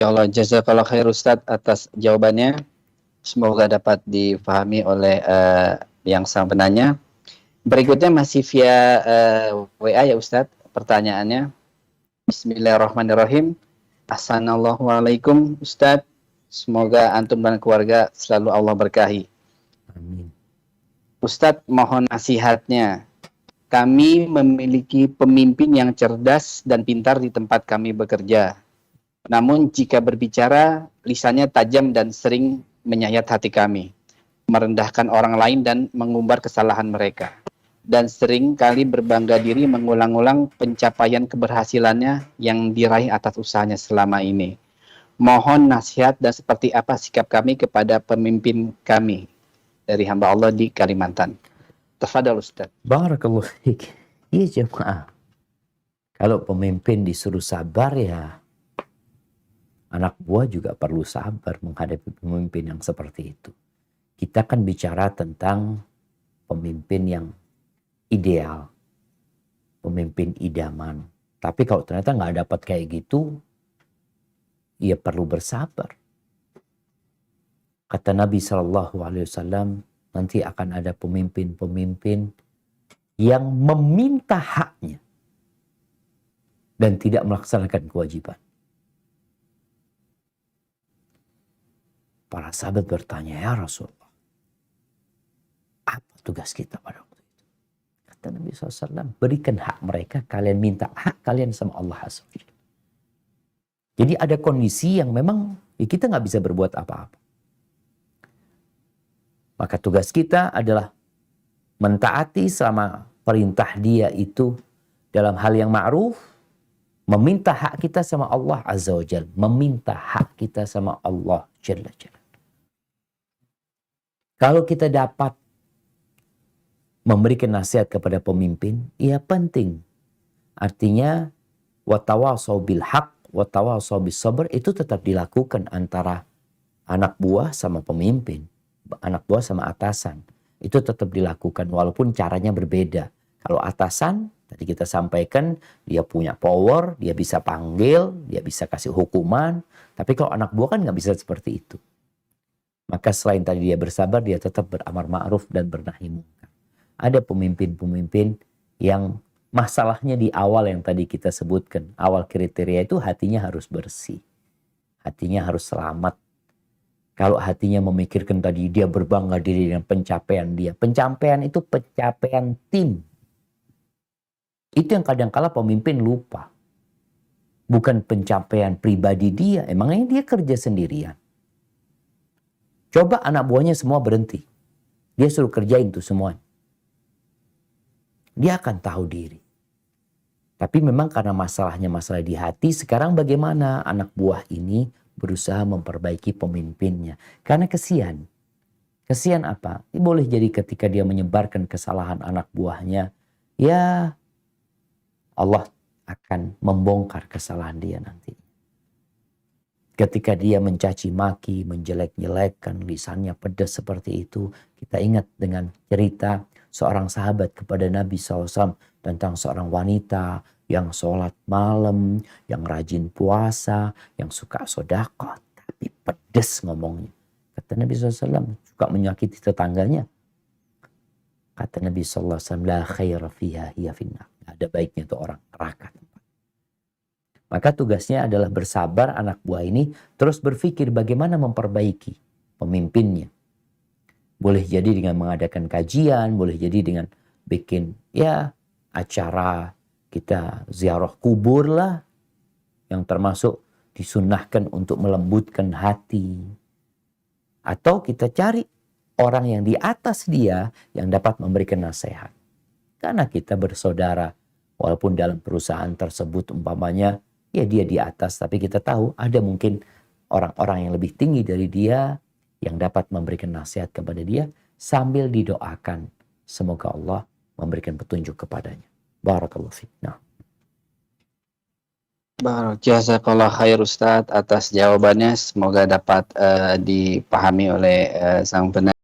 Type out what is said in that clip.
Ya Allah, jazakallah khair Ustadz atas jawabannya. Semoga dapat difahami oleh yang sang penanya. Berikutnya masih via WA ya Ustadz, pertanyaannya. Bismillahirrahmanirrahim. Assalamualaikum Ustadz. Semoga antum dan keluarga selalu Allah berkahi. Amin. Ustadz, mohon nasihatnya. Kami memiliki pemimpin yang cerdas dan pintar di tempat kami bekerja. Namun jika berbicara, lisannya tajam dan sering menyayat hati kami, merendahkan orang lain dan mengumbar kesalahan mereka. Dan sering kali berbangga diri mengulang-ulang pencapaian keberhasilannya yang diraih atas usahanya selama ini. Mohon nasihat dan seperti apa sikap kami kepada pemimpin kami dari hamba Allah di Kalimantan. Tafadhal Ustaz. Barakallahu fiik. Iya jemaah. Kalau pemimpin disuruh sabar ya, anak buah juga perlu sabar menghadapi pemimpin yang seperti itu. Kita kan bicara tentang pemimpin yang ideal, pemimpin idaman. Tapi kalau ternyata nggak dapat kayak gitu, ya perlu bersabar. Kata Nabi SAW, nanti akan ada pemimpin-pemimpin yang meminta haknya dan tidak melaksanakan kewajiban. Para sahabat bertanya, ya Rasulullah, apa tugas kita pada waktu itu? Kata Nabi SAW, berikan hak mereka, kalian minta hak kalian sama Allah SWT. Jadi ada kondisi yang memang ya kita nggak bisa berbuat apa-apa. Maka tugas kita adalah mentaati selama perintah dia itu dalam hal yang ma'ruf, meminta hak kita sama Allah Azza wa Jalla, meminta hak kita sama Allah Jalla Jalla. Kalau kita dapat memberikan nasihat kepada pemimpin, ya penting. Artinya, watawasau bil haq, watawasau bis sabr, itu tetap dilakukan antara anak buah sama pemimpin, anak buah sama atasan. Itu tetap dilakukan walaupun caranya berbeda. Kalau atasan, tadi kita sampaikan, dia punya power, dia bisa panggil, dia bisa kasih hukuman. Tapi kalau anak buah kan nggak bisa seperti itu. Maka selain tadi dia bersabar, dia tetap beramar ma'ruf dan bernahi munkar. Ada pemimpin-pemimpin yang masalahnya di awal yang tadi kita sebutkan. Awal kriteria itu hatinya harus bersih. Hatinya harus selamat. Kalau hatinya memikirkan tadi dia berbangga diri dengan pencapaian dia. Pencapaian itu pencapaian tim. Itu yang kadang-kala pemimpin lupa. Bukan pencapaian pribadi dia. Emangnya dia kerja sendirian. Coba anak buahnya semua berhenti. Dia suruh kerjain tuh semuanya. Dia akan tahu diri. Tapi memang karena masalahnya masalah di hati, sekarang bagaimana anak buah ini berusaha memperbaiki pemimpinnya. Karena kesian. Kesian apa? Boleh jadi ketika dia menyebarkan kesalahan anak buahnya, ya Allah akan membongkar kesalahan dia nanti. Ketika dia mencaci maki, menjelek-jelekkan, lisannya pedas seperti itu, kita ingat dengan cerita seorang sahabat kepada Nabi SAW tentang seorang wanita yang sholat malam, yang rajin puasa, yang suka sedekah, tapi pedas ngomongnya. Kata Nabi SAW, suka menyakiti tetangganya. Kata Nabi SAW, la khaira fiha hiya finnar. Ada baiknya itu orang neraka. Maka tugasnya adalah bersabar anak buah ini terus berpikir bagaimana memperbaiki pemimpinnya. Boleh jadi dengan mengadakan kajian, boleh jadi dengan bikin ya acara kita ziarah kubur lah. Yang termasuk disunnahkan untuk melembutkan hati. Atau kita cari orang yang di atas dia yang dapat memberikan nasihat. Karena kita bersaudara walaupun dalam perusahaan tersebut umpamanya ya dia di atas, tapi kita tahu ada mungkin orang-orang yang lebih tinggi dari dia yang dapat memberikan nasihat kepada dia sambil didoakan. Semoga Allah memberikan petunjuk kepadanya. Barakallahu fiik. Nah. Jazakallah khair Ustadz atas jawabannya. Semoga dapat dipahami oleh sang penanya.